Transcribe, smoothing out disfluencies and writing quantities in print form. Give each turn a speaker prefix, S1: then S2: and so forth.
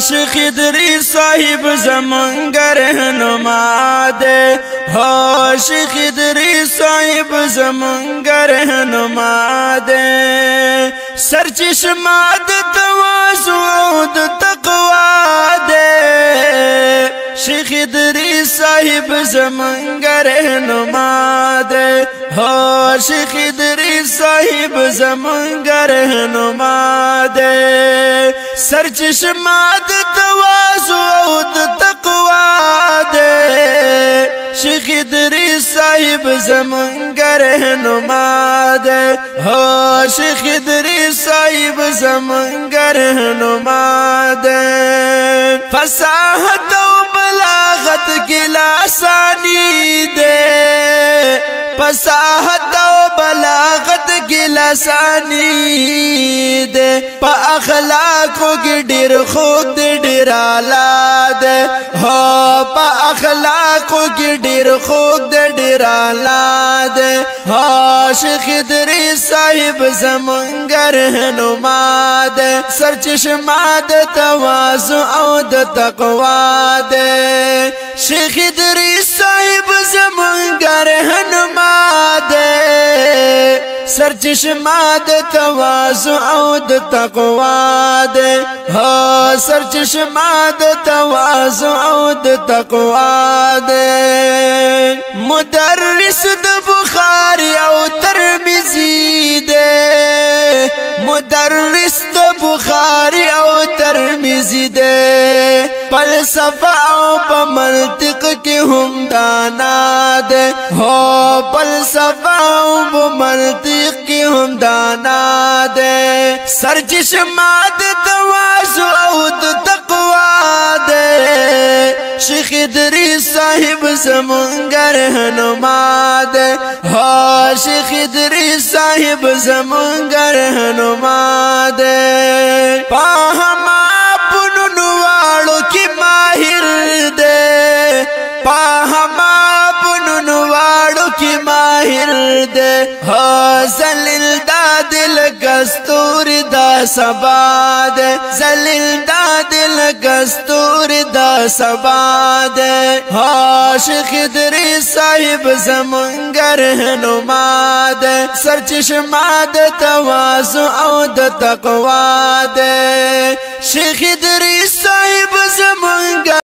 S1: شیخ ادریس صاحب زمونږ رهنما دی شیخ ادریس صاحب زمونږ رهنما دی سرچشمه د تواضع او د تقوا دی شیخ ادریس صاحب زمونږ رهنما دی شیخ ادریس صاحب زمونږ رهنما دی سرچشمه د تواضع او د تقوا دی شیخ ادریس صاحب زمونږ رهنما دی شیخ ادریس صاحب زمونږ رهنما دی فصاحت او بلاغت کې لاسانی دی فصاحت او بلاغت کې لاسانی دی په اخلاقو کې ډېر خوږ دی ډېر اعلی دی په اخلاقو کې ډېر خوږ دی ډېر اعلی دی شیخ ادریس صاحب زمونږ رهنما دی سرچشمه د تواضع او د تقوا دی شیخ ادریس صاحب زمونږ رهنما دی سرچشمه د تواضع او د تقوا دی سرچشمه د تواضع او د تقوا دی مدرس د بخاری او ترمذی دی مدرس د بخاری او ترمذی دی فلسفه او په منطق کې هم دانا دی فلسفه او په منطق کې هم دانا دی سرچشمه د تواضع او د تقوا دی شیخ ادریس صاحب زمونږ رهنما دی شیخ ادریس صاحب زمونږ رهنما دی په هما فنونو واړو کې ماهر دی په هما فنونو واړو کې ماهر دی ذلیل دا دل کستور دا سبا دی ذلیل دا دل کستور دا سبا دی شیخ ادریس صاحب زمونږ رهنما دی سرچشمه د تواضع او د تقوا دی شیخ